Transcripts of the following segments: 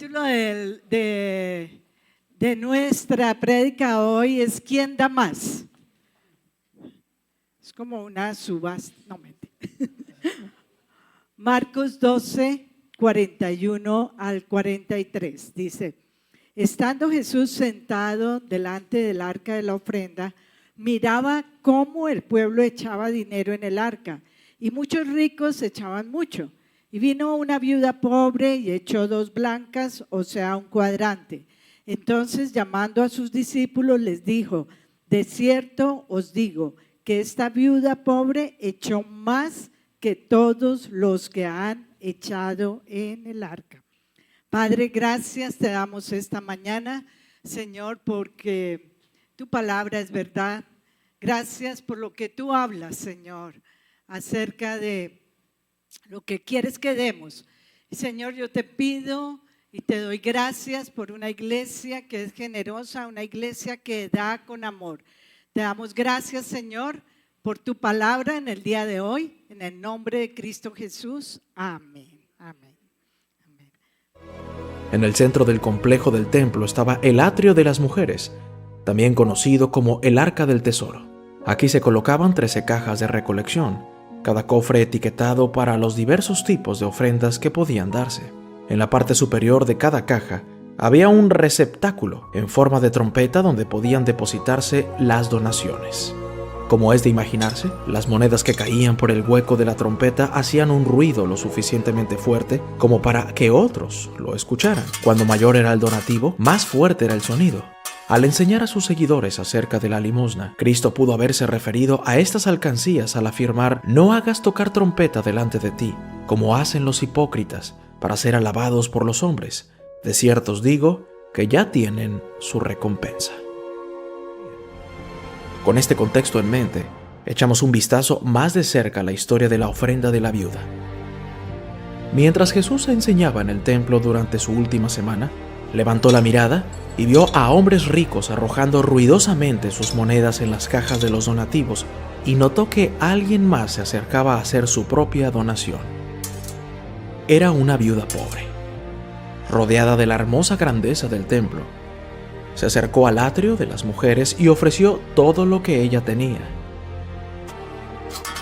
título de nuestra prédica hoy es ¿Quién da más? Es como una subasta, no mentira. Marcos 12, 41 al 43 dice: estando Jesús sentado delante del arca de la ofrenda, miraba cómo el pueblo echaba dinero en el arca, y muchos ricos echaban mucho. Y vino una viuda pobre y echó 2 blancas, o sea, un cuadrante. Entonces, llamando a sus discípulos, les dijo: de cierto os digo que esta viuda pobre echó más que todos los que han echado en el arca. Padre, gracias te damos esta mañana, Señor, porque tu palabra es verdad. Gracias por lo que tú hablas, Señor, acerca de lo que quieres que demos. Y Señor, yo te pido y te doy gracias por una iglesia que es generosa, una iglesia que da con amor. Te damos gracias, Señor, por tu palabra en el día de hoy, en el nombre de Cristo Jesús. Amén. Amén. Amén. En el centro del complejo del templo estaba el atrio de las mujeres, también conocido como el Arca del Tesoro. Aquí se colocaban 13 cajas de recolección, cada cofre etiquetado para los diversos tipos de ofrendas que podían darse. En la parte superior de cada caja había un receptáculo en forma de trompeta donde podían depositarse las donaciones. Como es de imaginarse, las monedas que caían por el hueco de la trompeta hacían un ruido lo suficientemente fuerte como para que otros lo escucharan. Cuando mayor era el donativo, más fuerte era el sonido. Al enseñar a sus seguidores acerca de la limosna, Cristo pudo haberse referido a estas alcancías al afirmar: no hagas tocar trompeta delante de ti, como hacen los hipócritas, para ser alabados por los hombres. De cierto os digo que ya tienen su recompensa. Con este contexto en mente, echamos un vistazo más de cerca a la historia de la ofrenda de la viuda. Mientras Jesús enseñaba en el templo durante su última semana, levantó la mirada y vio a hombres ricos arrojando ruidosamente sus monedas en las cajas de los donativos, y notó que alguien más se acercaba a hacer su propia donación. Era una viuda pobre, rodeada de la hermosa grandeza del templo. Se acercó al atrio de las mujeres y ofreció todo lo que ella tenía.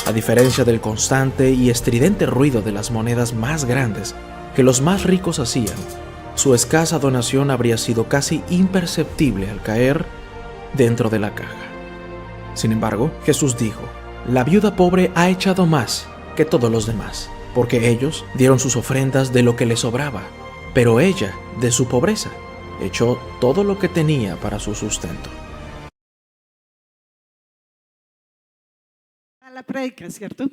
A diferencia del constante y estridente ruido de las monedas más grandes que los más ricos hacían, su escasa donación habría sido casi imperceptible al caer dentro de la caja. Sin embargo, Jesús dijo: la viuda pobre ha echado más que todos los demás, porque ellos dieron sus ofrendas de lo que les sobraba, pero ella, de su pobreza, echó todo lo que tenía para su sustento. A la prédica, ¿cierto?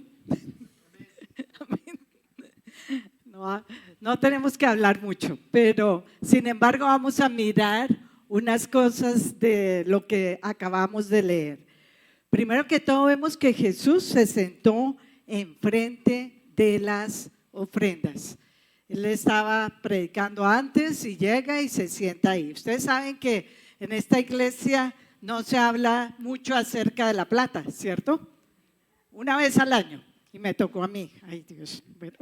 No tenemos que hablar mucho, pero sin embargo vamos a mirar unas cosas de lo que acabamos de leer. Primero que todo, vemos que Jesús se sentó enfrente de las ofrendas. Él estaba predicando antes y llega y se sienta ahí. Ustedes saben que en esta iglesia no se habla mucho acerca de la plata, ¿cierto? Una vez al año, y me tocó a mí. Ay, Dios, bueno.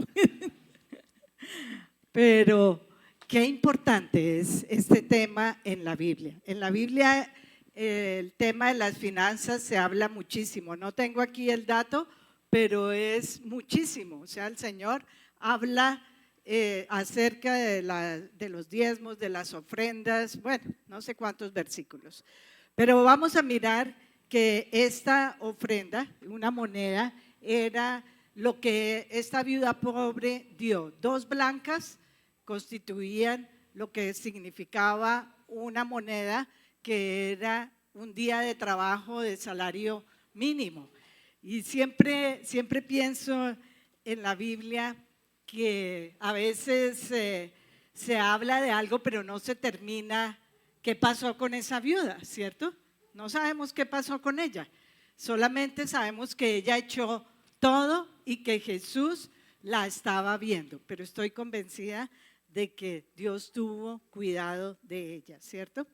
Pero qué importante es este tema en la Biblia. En la Biblia el tema de las finanzas se habla muchísimo. No tengo aquí el dato, pero es muchísimo. O sea, el Señor habla acerca de los diezmos, de las ofrendas, bueno, no sé cuántos versículos. Pero vamos a mirar que esta ofrenda, una moneda, era lo que esta viuda pobre dio. 2 blancas constituían lo que significaba una moneda, que era un día de trabajo de salario mínimo. Y siempre pienso en la Biblia que a veces se habla de algo, pero no se termina qué pasó con esa viuda, ¿cierto? No sabemos qué pasó con ella, solamente sabemos que ella echó todo y que Jesús la estaba viendo, pero estoy convencida de que Dios tuvo cuidado de ella, ¿cierto?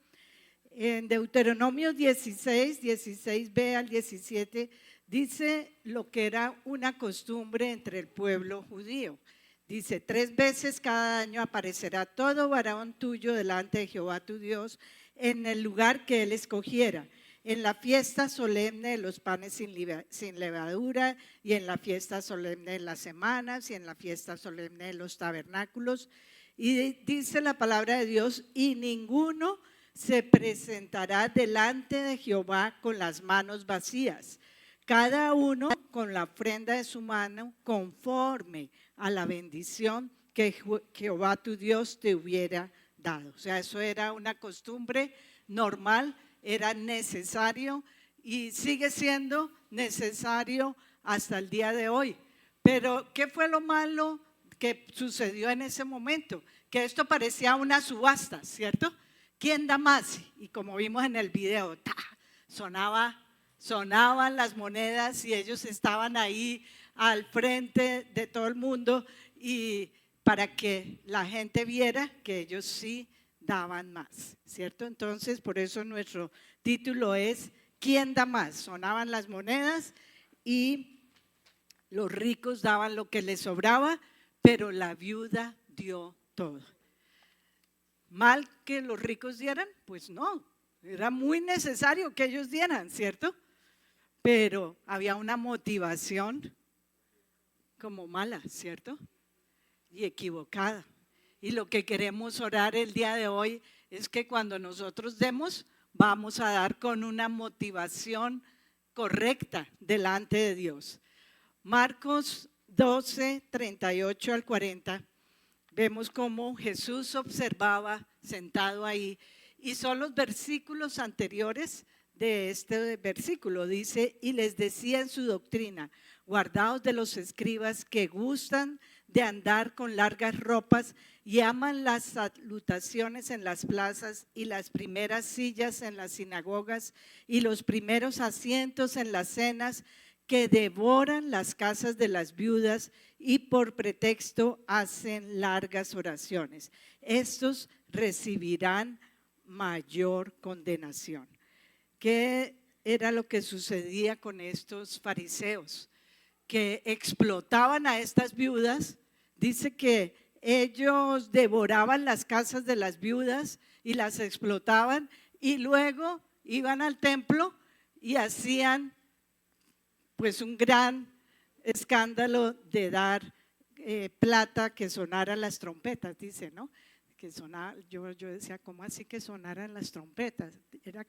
En Deuteronomio 16b al 17, dice lo que era una costumbre entre el pueblo judío. Dice, 3 veces cada año aparecerá todo varón tuyo delante de Jehová tu Dios en el lugar que él escogiera, en la fiesta solemne de los panes sin levadura, y en la fiesta solemne de las semanas, y en la fiesta solemne de los tabernáculos. Y dice la palabra de Dios, y ninguno se presentará delante de Jehová con las manos vacías, cada uno con la ofrenda de su mano conforme a la bendición que Jehová tu Dios te hubiera dado. O sea, eso era una costumbre normal, era necesario y sigue siendo necesario hasta el día de hoy. Pero ¿qué fue lo malo que sucedió en ese momento? Que esto parecía una subasta, ¿cierto? ¿Quién da más? Y como vimos en el video, sonaban las monedas y ellos estaban ahí al frente de todo el mundo y para que la gente viera que ellos sí daban más, ¿cierto? Entonces, por eso nuestro título es ¿quién da más? Sonaban las monedas y los ricos daban lo que les sobraba, pero la viuda dio todo. ¿Mal que los ricos dieran? Pues no, era muy necesario que ellos dieran, ¿cierto? Pero había una motivación como mala, ¿cierto? Y equivocada. Y lo que queremos orar el día de hoy es que cuando nosotros demos, vamos a dar con una motivación correcta delante de Dios. Marcos 12, 38 al 40, vemos cómo Jesús observaba sentado ahí y son los versículos anteriores de este versículo. Dice, y les decía en su doctrina, guardaos de los escribas que gustan de andar con largas ropas y aman las salutaciones en las plazas y las primeras sillas en las sinagogas y los primeros asientos en las cenas, que devoran las casas de las viudas y por pretexto hacen largas oraciones. Estos recibirán mayor condenación. ¿Qué era lo que sucedía con estos fariseos? Que explotaban a estas viudas. Dice que ellos devoraban las casas de las viudas y las explotaban y luego iban al templo y hacían pues un gran escándalo de dar plata que sonaran las trompetas, dice, ¿no? Que sonaba, yo decía, ¿cómo así que sonaran las trompetas?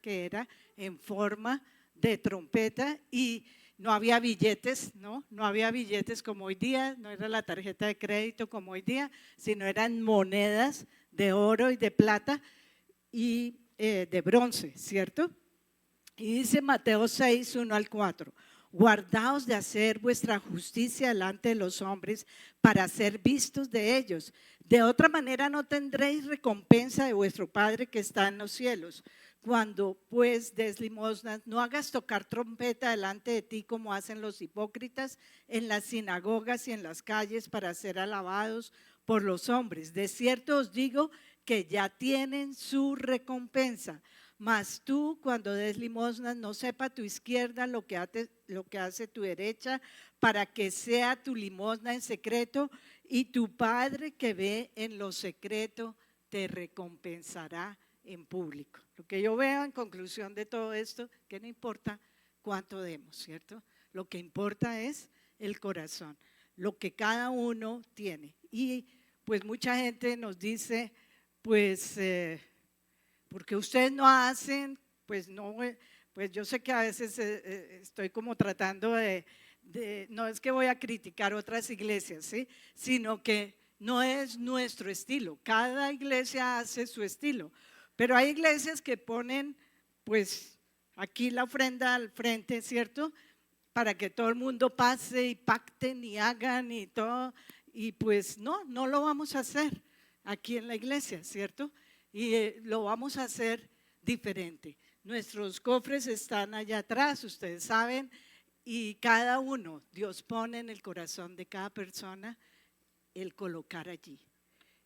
Era en forma de trompeta y no había billetes, ¿no? No había billetes como hoy día, no era la tarjeta de crédito como hoy día, sino eran monedas de oro y de plata y de bronce, ¿cierto? Y dice Mateo 6, 1 al 4. Guardaos de hacer vuestra justicia delante de los hombres para ser vistos de ellos. De otra manera no tendréis recompensa de vuestro Padre que está en los cielos. Cuando pues des limosnas, no hagas tocar trompeta delante de ti como hacen los hipócritas en las sinagogas y en las calles para ser alabados por los hombres. De cierto os digo que ya tienen su recompensa. Mas tú, cuando des limosnas, no sepa tu izquierda lo que hace tu derecha, para que sea tu limosna en secreto, y tu Padre que ve en lo secreto te recompensará en público. Lo que yo veo en conclusión de todo esto, que no importa cuánto demos, ¿cierto? Lo que importa es el corazón, lo que cada uno tiene. Y pues mucha gente nos dice, pues porque ustedes no hacen, pues no, pues yo sé que a veces estoy como tratando no es que voy a criticar otras iglesias, ¿sí? Sino que no es nuestro estilo, cada iglesia hace su estilo, pero hay iglesias que ponen pues aquí la ofrenda al frente, ¿cierto? Para que todo el mundo pase y pacten y hagan y todo, y pues no lo vamos a hacer aquí en la iglesia, ¿cierto? Y lo vamos a hacer diferente. Nuestros cofres están allá atrás, ustedes saben, y cada uno, Dios pone en el corazón de cada persona el colocar allí.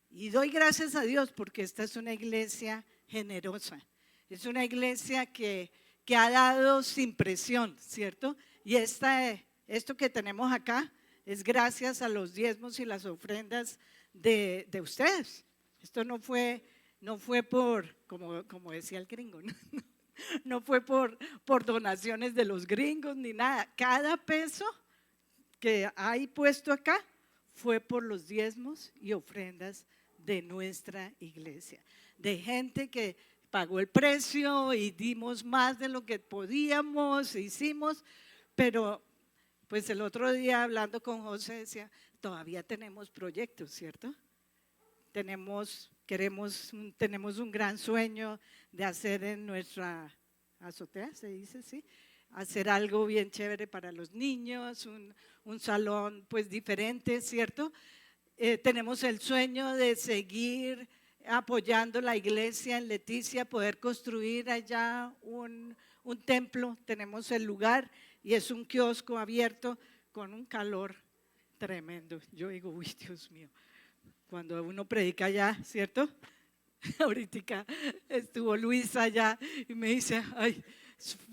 Y doy gracias a Dios porque esta es una iglesia generosa, es una iglesia que ha dado sin presión, ¿cierto? Y esto que tenemos acá es gracias a los diezmos y las ofrendas de ustedes. Esto no fue por, como decía el gringo, ¿no? No fue por donaciones de los gringos ni nada. Cada peso que hay puesto acá fue por los diezmos y ofrendas de nuestra iglesia, de gente que pagó el precio y dimos más de lo que podíamos, hicimos, pero pues el otro día hablando con José decía, todavía tenemos proyectos, ¿cierto? Tenemos un gran sueño de hacer en nuestra azotea, se dice, ¿sí? Hacer algo bien chévere para los niños, un salón pues diferente, ¿cierto? Tenemos el sueño de seguir apoyando la iglesia en Leticia, poder construir allá un templo. Tenemos el lugar y es un kiosco abierto con un calor tremendo. Yo digo, uy, Dios mío, cuando uno predica allá, ¿cierto? Ahorita estuvo Luis allá y me dice, ay,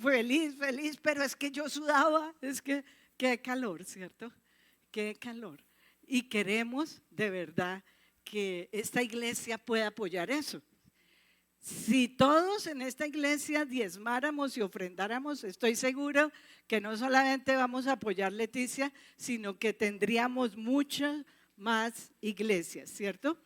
feliz, pero es que yo sudaba, es que qué calor, ¿cierto? Qué calor. Y queremos de verdad que esta iglesia pueda apoyar eso. Si todos en esta iglesia diezmáramos y ofrendáramos, estoy seguro que no solamente vamos a apoyar Leticia, sino que tendríamos muchas más iglesias, ¿cierto?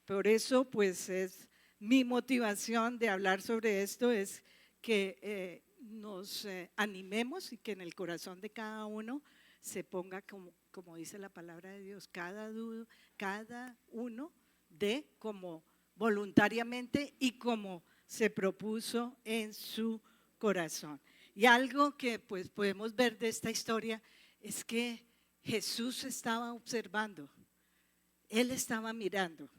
Por eso, pues es mi motivación de hablar sobre esto, es que nos animemos y que en el corazón de cada uno se ponga, como dice la palabra de Dios, cada uno dé como voluntariamente y como se propuso en su corazón. Y algo que pues podemos ver de esta historia es que Jesús estaba observando, Él estaba mirando.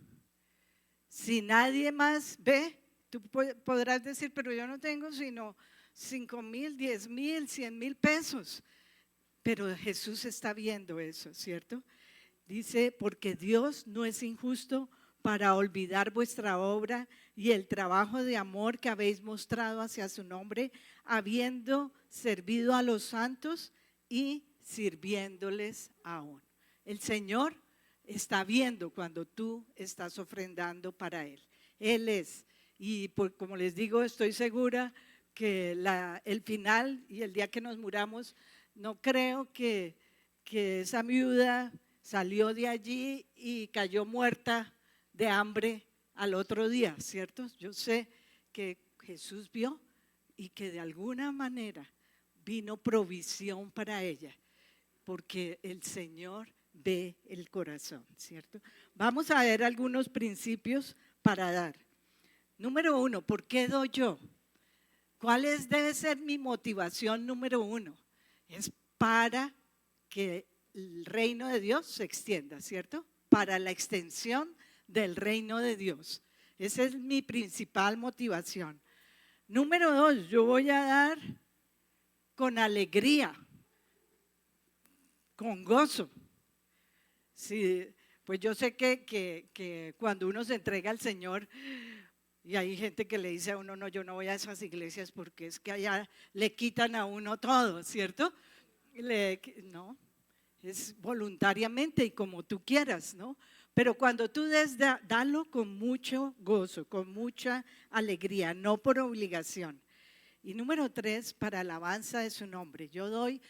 Si nadie más ve, tú podrás decir, pero yo no tengo sino 5,000, 10,000, 100,000 pesos. Pero Jesús está viendo eso, ¿cierto? Dice, porque Dios no es injusto para olvidar vuestra obra y el trabajo de amor que habéis mostrado hacia su nombre, habiendo servido a los santos y sirviéndoles aún. El Señor está viendo cuando tú estás ofrendando para Él. Él es, y como les digo, estoy segura que el final y el día que nos muramos, no creo que esa viuda salió de allí y cayó muerta de hambre al otro día, ¿cierto? Yo sé que Jesús vio y que de alguna manera vino provisión para ella, porque el Señor ve el corazón, ¿cierto? Vamos a ver algunos principios para dar. Número 1, ¿por qué doy yo? ¿Cuál debe ser mi motivación número 1? Es para que el reino de Dios se extienda, ¿cierto? Para la extensión del reino de Dios. Esa es mi principal motivación. Número 2, yo voy a dar con alegría, con gozo. Sí, pues yo sé que cuando uno se entrega al Señor, y hay gente que le dice a uno, no, yo no voy a esas iglesias porque es que allá le quitan a uno todo, ¿cierto? No, es voluntariamente y como tú quieras, ¿no? Pero cuando tú dalo con mucho gozo, con mucha alegría, no por obligación. Y número 3, para alabanza de su nombre. Yo doy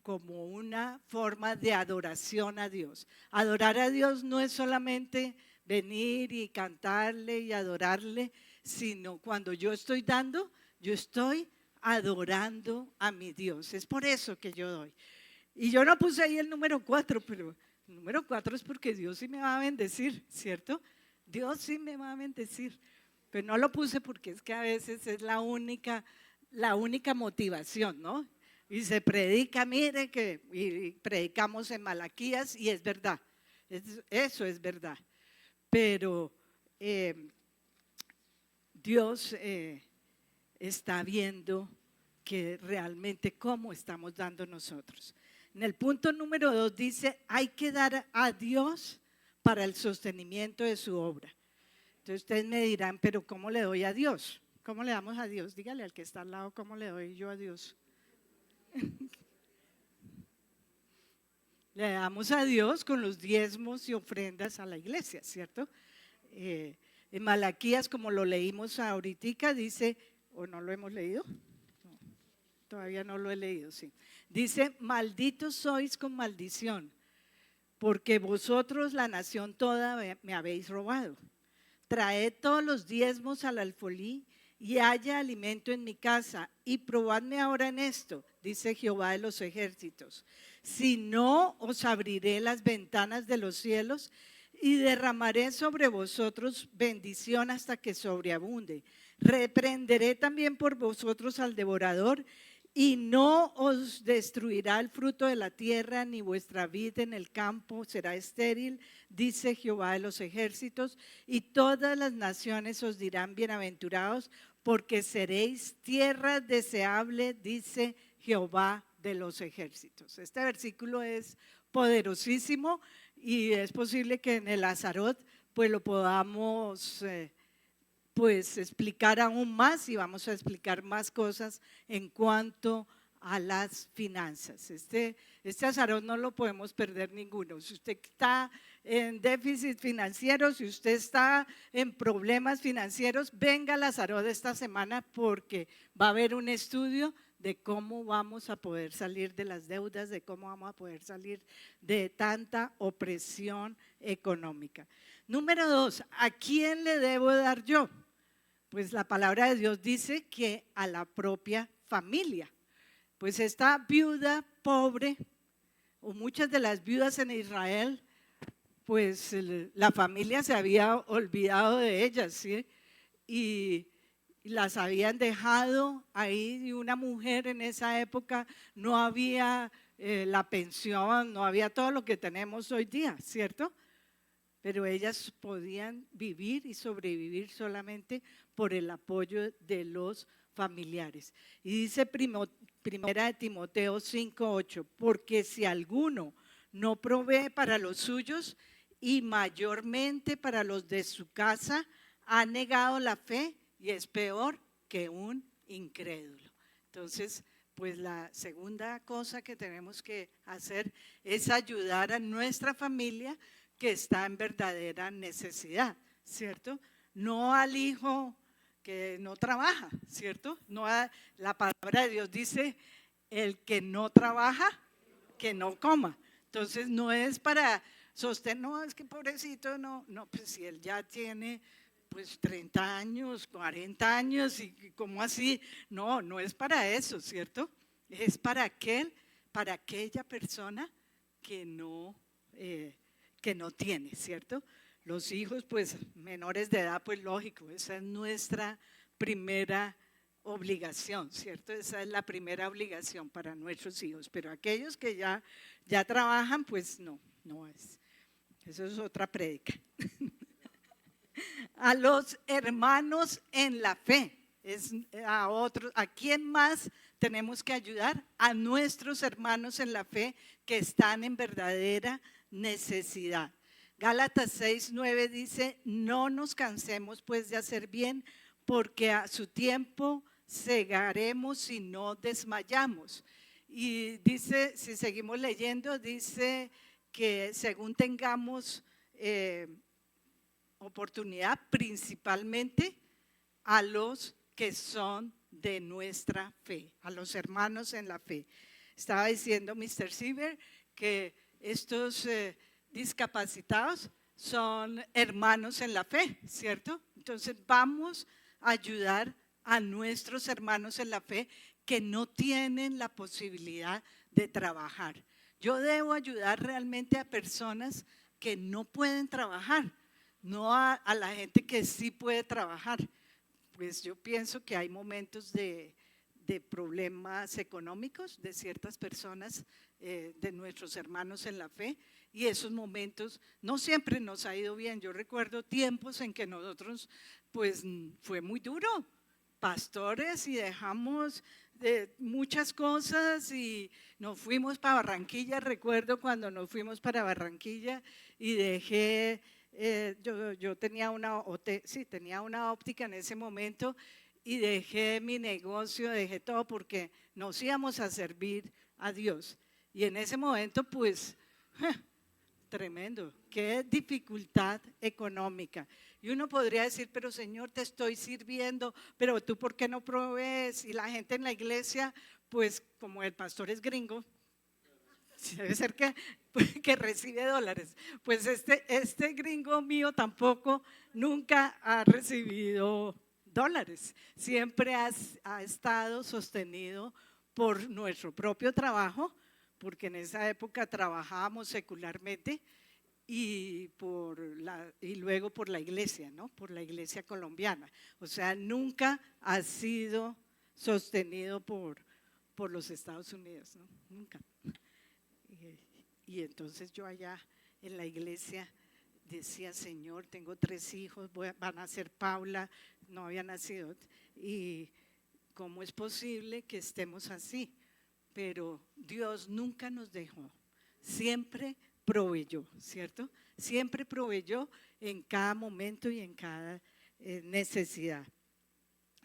como una forma de adoración a Dios. Adorar a Dios no es solamente venir y cantarle y adorarle, sino cuando yo estoy dando, yo estoy adorando a mi Dios. Es por eso que yo doy. Y yo no puse ahí el número 4, pero el número 4 es porque Dios sí me va a bendecir, ¿cierto? Dios sí me va a bendecir. Pero no lo puse porque es que a veces es la única motivación, ¿no? Y se predica, mire y predicamos en Malaquías y es verdad, eso es verdad. Pero Dios está viendo que realmente cómo estamos dando nosotros. En el punto número 2 dice, hay que dar a Dios para el sostenimiento de su obra. Entonces ustedes me dirán, pero ¿cómo le doy a Dios? ¿Cómo le damos a Dios? Dígale al que está al lado, ¿cómo le doy yo a Dios? le damos a Dios con los diezmos y ofrendas a la iglesia, ¿cierto? En Malaquías, como lo leímos ahorita, dice, ¿o no lo hemos leído? No, todavía no lo he leído, sí. Dice, malditos sois con maldición, porque vosotros, la nación toda, me habéis robado. Traed todos los diezmos al alfolí y haya alimento en mi casa, y probadme ahora en esto, dice Jehová de los ejércitos. Si no, os abriré las ventanas de los cielos y derramaré sobre vosotros bendición hasta que sobreabunde. Reprenderé también por vosotros al devorador, y no os destruirá el fruto de la tierra, ni vuestra vid en el campo será estéril, dice Jehová de los ejércitos, y todas las naciones os dirán bienaventurados, porque seréis tierra deseable, dice Jehová de los ejércitos. Este versículo es poderosísimo y es posible que en el Azarot pues lo podamos pues explicar aún más, y vamos a explicar más cosas en cuanto a las finanzas. Este Azarot no lo podemos perder ninguno. Si usted está en déficit financiero, si usted está en problemas financieros, venga al Azarot esta semana, porque va a haber un estudio de cómo vamos a poder salir de las deudas, de cómo vamos a poder salir de tanta opresión económica. Número 2, ¿a quién le debo dar yo? Pues la palabra de Dios dice que a la propia familia. Pues esta viuda pobre, o muchas de las viudas en Israel, pues la familia se había olvidado de ellas, ¿sí? Y las habían dejado ahí, y una mujer en esa época no había la pensión, no había todo lo que tenemos hoy día, ¿cierto? Pero ellas podían vivir y sobrevivir solamente por el apoyo de los familiares. Y dice primera de Timoteo 5:8, porque si alguno no provee para los suyos y mayormente para los de su casa, ha negado la fe y es peor que un incrédulo. Entonces, pues la segunda cosa que tenemos que hacer es ayudar a nuestra familia que está en verdadera necesidad, ¿cierto? No al hijo que no trabaja, ¿cierto? No la palabra de Dios dice, el que no trabaja, que no coma. Entonces no es para sostener, no, es que pobrecito, no, pues si él ya tiene pues 30 años, 40 años, y ¿cómo así? No es para eso, ¿cierto? Es para aquella persona que no tiene, ¿cierto? Los hijos, pues menores de edad, pues lógico, esa es nuestra primera obligación, ¿cierto? Esa es la primera obligación para nuestros hijos, pero aquellos que ya trabajan, pues no es. Eso es otra prédica. A los hermanos en la fe, ¿a quién más tenemos que ayudar? A nuestros hermanos en la fe que están en verdadera necesidad. Gálatas 6:9 dice, no nos cansemos pues de hacer bien, porque a su tiempo segaremos si no desmayamos. Y dice, si seguimos leyendo, dice que según tengamos oportunidad, principalmente a los que son de nuestra fe, a los hermanos en la fe. Estaba diciendo Mr. Siever que estos discapacitados son hermanos en la fe, ¿cierto? Entonces vamos a ayudar a nuestros hermanos en la fe que no tienen la posibilidad de trabajar. Yo debo ayudar realmente a personas que no pueden trabajar, no a la gente que sí puede trabajar. Pues yo pienso que hay momentos de problemas económicos de ciertas personas, de nuestros hermanos en la fe, y esos momentos no siempre nos ha ido bien. Yo recuerdo tiempos en que nosotros, pues fue muy duro, pastores, y dejamos muchas cosas y nos fuimos para Barranquilla. Recuerdo cuando nos fuimos para Barranquilla y dejé, yo tenía tenía una óptica en ese momento, y dejé mi negocio, dejé todo porque nos íbamos a servir a Dios. Y en ese momento pues Tremendo, qué dificultad económica. Y uno podría decir, pero Señor, te estoy sirviendo, pero tú ¿por qué no provees? Y la gente en la iglesia, pues como el pastor es gringo, debe ser que recibe dólares. Pues este gringo mío tampoco nunca ha recibido dólares. Siempre ha estado sostenido por nuestro propio trabajo, porque en esa época trabajábamos secularmente y luego por la iglesia, ¿no? Por la iglesia colombiana. O sea, nunca ha sido sostenido por los Estados Unidos, ¿no? Nunca. Y entonces yo allá en la iglesia decía, Señor, tengo 3 hijos, van a ser Paula, no había nacido, y ¿cómo es posible que estemos así? Pero Dios nunca nos dejó, siempre proveyó, ¿cierto? Siempre proveyó en cada momento y en cada necesidad.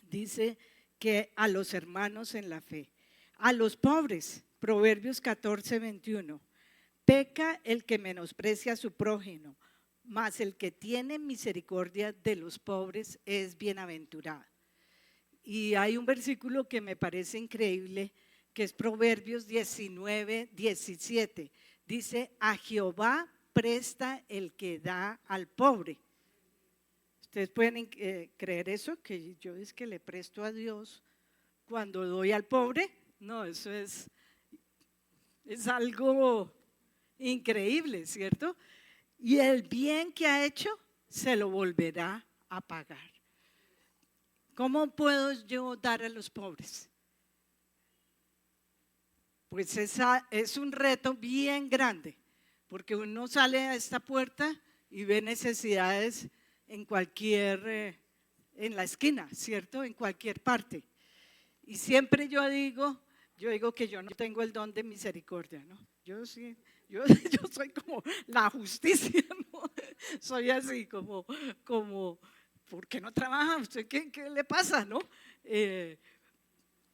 Dice que a los hermanos en la fe, a los pobres, Proverbios 14:21, peca el que menosprecia a su prójimo, mas el que tiene misericordia de los pobres es bienaventurado. Y hay un versículo que me parece increíble, que es Proverbios 19:17. Dice, a Jehová presta el que da al pobre. Ustedes pueden creer eso, que yo es que le presto a Dios cuando doy al pobre. No, eso es algo increíble, ¿cierto? Y el bien que ha hecho se lo volverá a pagar. ¿Cómo puedo yo dar a los pobres? Pues es un reto bien grande, porque uno sale a esta puerta y ve necesidades en en la esquina, ¿cierto? En cualquier parte. Y siempre yo digo que yo no tengo el don de misericordia, ¿no? Yo sí, yo soy como la justicia, ¿no? Soy así como ¿por qué no trabaja? ¿Usted qué le pasa, no?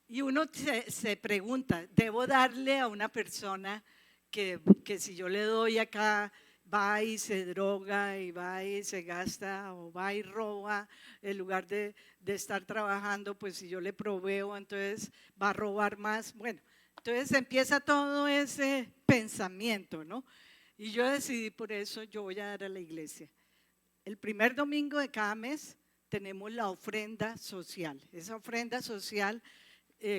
Y uno se pregunta, ¿debo darle a una persona que si yo le doy acá, va y se droga y va y se gasta o va y roba en lugar de estar trabajando? Pues si yo le proveo, entonces va a robar más. Bueno, entonces empieza todo ese pensamiento, ¿no? Y yo decidí, por eso yo voy a dar a la iglesia. El primer domingo de cada mes tenemos la ofrenda social. Esa ofrenda social,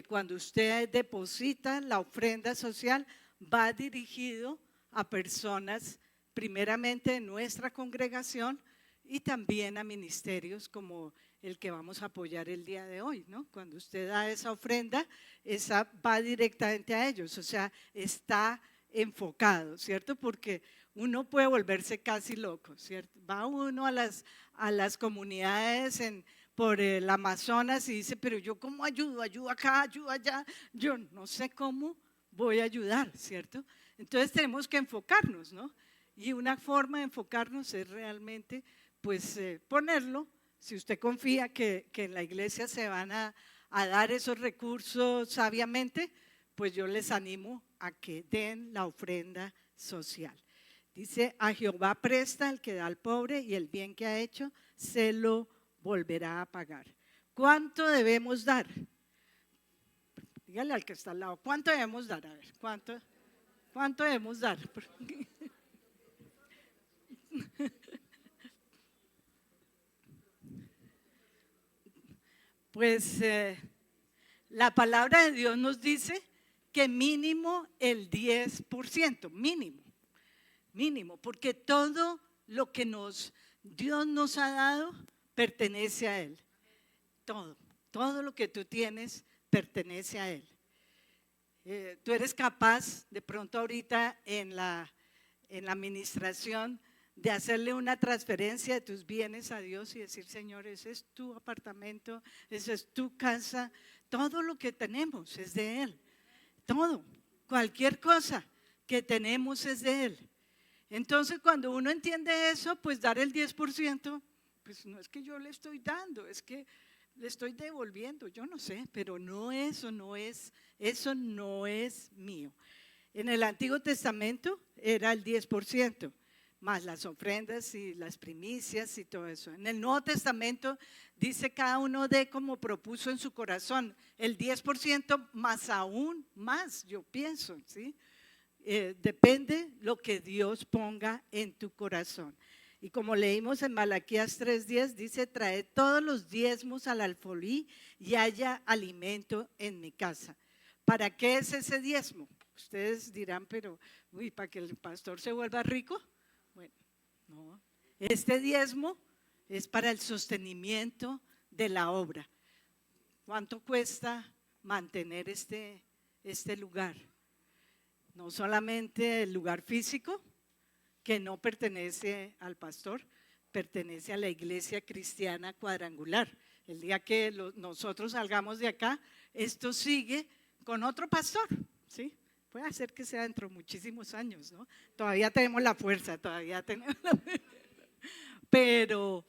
cuando usted deposita la ofrenda social, va dirigido a personas primeramente de nuestra congregación y también a ministerios como el que vamos a apoyar el día de hoy, ¿no? Cuando usted da esa ofrenda, esa va directamente a ellos, o sea, está enfocado, ¿cierto? Porque uno puede volverse casi loco, ¿cierto? Va uno a las comunidades por el Amazonas y dice, pero yo ¿cómo ayudo? Ayudo acá, ayudo allá, yo no sé cómo voy a ayudar, ¿cierto? Entonces tenemos que enfocarnos, ¿no? Y una forma de enfocarnos es realmente, pues, ponerlo, si usted confía que en la iglesia se van a dar esos recursos sabiamente, pues yo les animo a que den la ofrenda social. Dice, a Jehová presta el que da al pobre y el bien que ha hecho se lo volverá a pagar. ¿Cuánto debemos dar? Dígale al que está al lado, ¿cuánto debemos dar? A ver, ¿cuánto debemos dar? Pues la palabra de Dios nos dice que mínimo el 10%, mínimo, porque todo lo que Dios nos ha dado pertenece a Él. Todo lo que tú tienes pertenece a Él. Tú eres capaz de pronto ahorita en la administración de hacerle una transferencia de tus bienes a Dios y decir, Señor, ese es tu apartamento, esa es tu casa, todo lo que tenemos es de Él, todo, cualquier cosa que tenemos es de Él. Entonces cuando uno entiende eso, pues dar el 10%, pues no es que yo le estoy dando, es que le estoy devolviendo, yo no sé, pero eso no es mío. En el Antiguo Testamento era el 10%, más las ofrendas y las primicias y todo eso. En el Nuevo Testamento dice cada uno de como propuso en su corazón, el 10% más aún más, yo pienso, ¿sí? Depende lo que Dios ponga en tu corazón. Y como leímos en Malaquías 3:10, dice, traed todos los diezmos al alfolí y haya alimento en mi casa. ¿Para qué es ese diezmo? Ustedes dirán, pero, ¿para que el pastor se vuelva rico? Bueno, no. Este diezmo es para el sostenimiento de la obra. ¿Cuánto cuesta mantener este lugar? No solamente el lugar físico, que no pertenece al pastor, pertenece a la Iglesia Cristiana Cuadrangular. El día que nosotros salgamos de acá, esto sigue con otro pastor, ¿sí? Puede ser que sea dentro de muchísimos años, ¿no? Todavía tenemos la fuerza, pero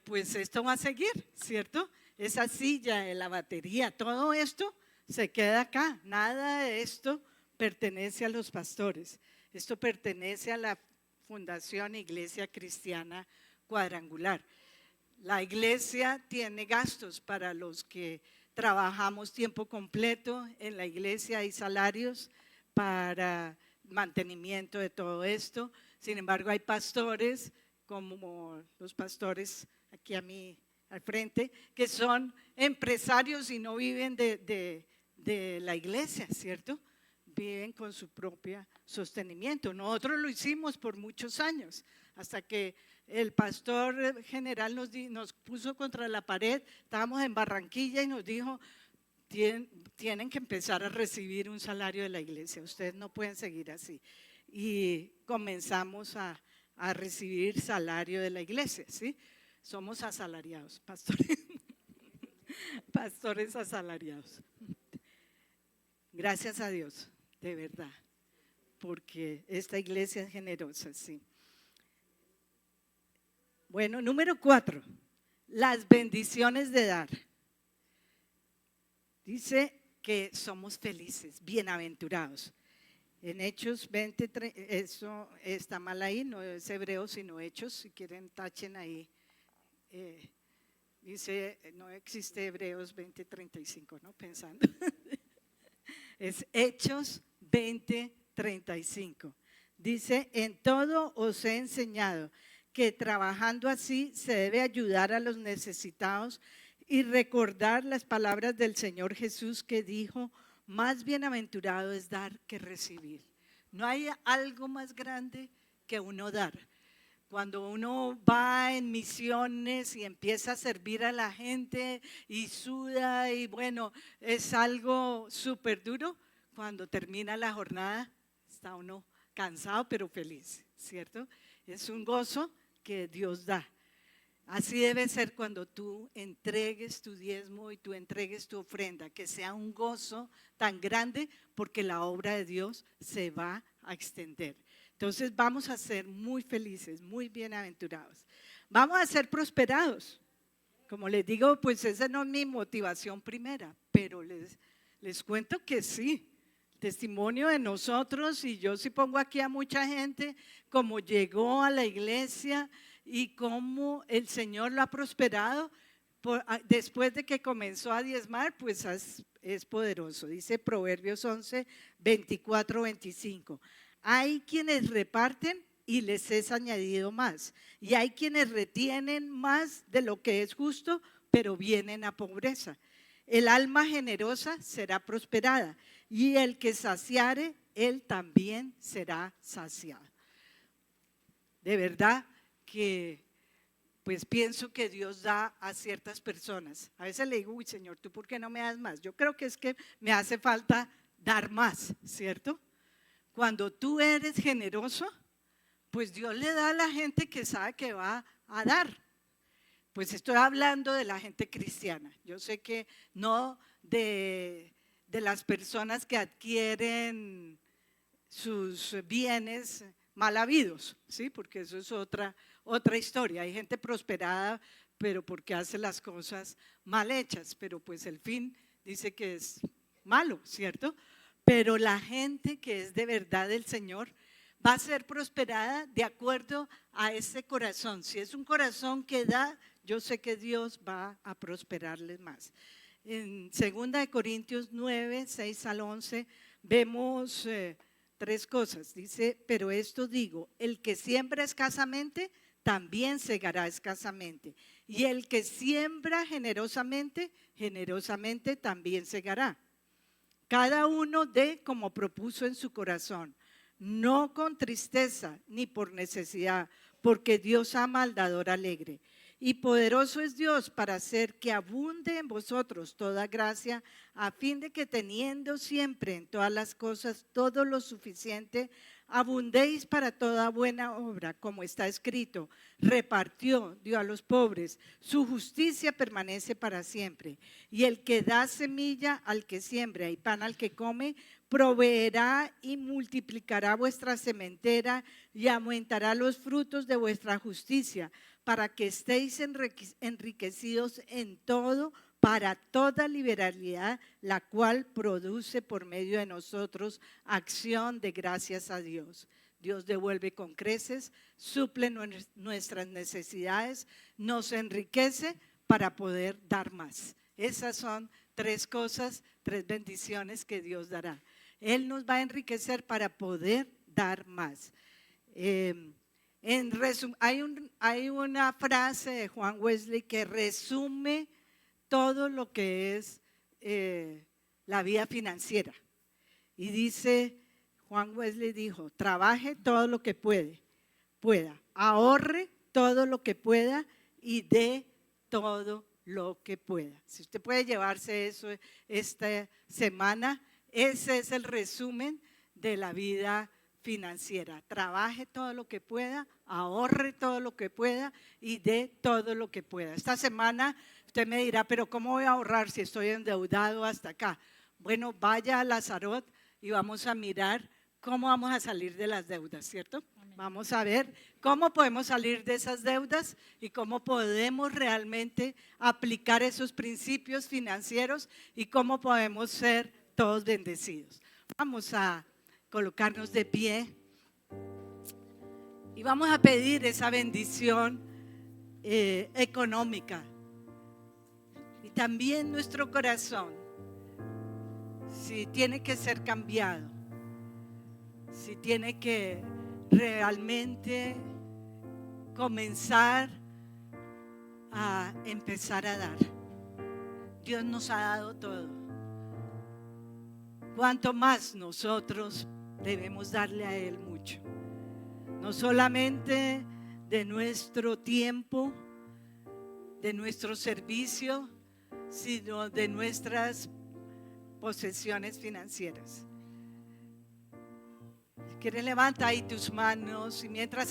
pues esto va a seguir, ¿cierto? Esa silla, la batería, todo esto se queda acá. Nada de esto pertenece a los pastores. Esto pertenece a la Fundación Iglesia Cristiana Cuadrangular. La iglesia tiene gastos para los que trabajamos tiempo completo en la iglesia, hay salarios para mantenimiento de todo esto. Sin embargo, hay pastores, como los pastores aquí a mí al frente, que son empresarios y no viven de la iglesia, ¿cierto? Viven con su propio sostenimiento. Nosotros lo hicimos por muchos años, hasta que el pastor general nos puso contra la pared. Estábamos en Barranquilla y nos dijo, tienen que empezar a recibir un salario de la iglesia, ustedes no pueden seguir así. Y comenzamos a recibir salario de la iglesia, ¿sí? Somos asalariados, pastores, pastores asalariados. Gracias a Dios, de verdad, porque esta iglesia es generosa, sí. Bueno, número 4, las bendiciones de dar. Dice que somos felices, bienaventurados. En Hechos 20, eso está mal ahí, no es hebreo sino Hechos, si quieren tachen ahí. Dice, no existe Hebreos 20:35, ¿no? Pensando. Es Hechos 20:35. Dice, en todo os he enseñado que trabajando así se debe ayudar a los necesitados y recordar las palabras del Señor Jesús que dijo, más bienaventurado es dar que recibir. No hay algo más grande que uno dar. Cuando uno va en misiones y empieza a servir a la gente y suda y bueno, es algo súper duro. Cuando termina la jornada está uno cansado pero feliz, ¿cierto? Es un gozo que Dios da. Así debe ser cuando tú entregues tu diezmo y tú entregues tu ofrenda, que sea un gozo tan grande porque la obra de Dios se va a extender. Entonces vamos a ser muy felices, muy bienaventurados. Vamos a ser prosperados. Como les digo, pues esa no es mi motivación primera, pero les cuento que sí. Testimonio de nosotros, y yo sí pongo aquí a mucha gente, como llegó a la iglesia y cómo el Señor lo ha prosperado después de que comenzó a diezmar, pues es poderoso. Dice Proverbios 11, 24, 25. Hay quienes reparten y les es añadido más, y hay quienes retienen más de lo que es justo, pero vienen a pobreza. El alma generosa será prosperada, y el que saciare, él también será saciado. De verdad que pues pienso que Dios da a ciertas personas. A veces le digo, uy Señor, ¿tú por qué no me das más? Yo creo que es que me hace falta dar más, ¿cierto? Cuando tú eres generoso, pues Dios le da a la gente que sabe que va a dar. Pues estoy hablando de la gente cristiana. Yo sé que no de las personas que adquieren sus bienes mal habidos, ¿sí? Porque eso es otra historia. Hay gente prosperada, pero porque hace las cosas mal hechas, pero pues el fin dice que es malo, ¿cierto? pero la gente que es de verdad del Señor va a ser prosperada de acuerdo a ese corazón. Si es un corazón que da, yo sé que Dios va a prosperarles más. En 2 Corintios 9, 6 al 11, vemos 3 cosas. Dice, pero esto digo, el que siembra escasamente, también segará escasamente. Y el que siembra generosamente, generosamente también segará. Cada uno dé como propuso en su corazón, no con tristeza ni por necesidad, porque Dios ama al dador alegre. Y poderoso es Dios para hacer que abunde en vosotros toda gracia, a fin de que teniendo siempre en todas las cosas todo lo suficiente, abundéis para toda buena obra, como está escrito, repartió, dio a los pobres, su justicia permanece para siempre. Y el que da semilla al que siembra y pan al que come, proveerá y multiplicará vuestra sementera y aumentará los frutos de vuestra justicia, para que estéis enriquecidos en todo, para toda liberalidad, la cual produce por medio de nosotros acción de gracias a Dios. Dios devuelve con creces, suple nuestras necesidades, nos enriquece para poder dar más. Esas son 3 cosas, 3 bendiciones que Dios dará. Él nos va a enriquecer para poder dar más. En resumen, hay una frase de Juan Wesley que resume todo lo que es la vida financiera. Y dice, Juan Wesley dijo, trabaje todo lo que pueda, ahorre todo lo que pueda y dé todo lo que pueda. Si usted puede llevarse eso esta semana, ese es el resumen de la vida financiera. Trabaje todo lo que pueda, ahorre todo lo que pueda y dé todo lo que pueda. Esta semana usted me dirá, pero ¿cómo voy a ahorrar si estoy endeudado hasta acá? Bueno, vaya a Lazarot y vamos a mirar cómo vamos a salir de las deudas, ¿cierto? Amén. Vamos a ver cómo podemos salir de esas deudas y cómo podemos realmente aplicar esos principios financieros y cómo podemos ser todos bendecidos. Vamos a colocarnos de pie y vamos a pedir esa bendición económica. Y también nuestro corazón, si tiene que ser cambiado, si tiene que realmente comenzar a empezar a dar. Dios nos ha dado todo. Cuanto más nosotros debemos darle a Él mucho. No solamente de nuestro tiempo, de nuestro servicio, sino de nuestras posesiones financieras. Si quieres, levanta ahí tus manos y mientras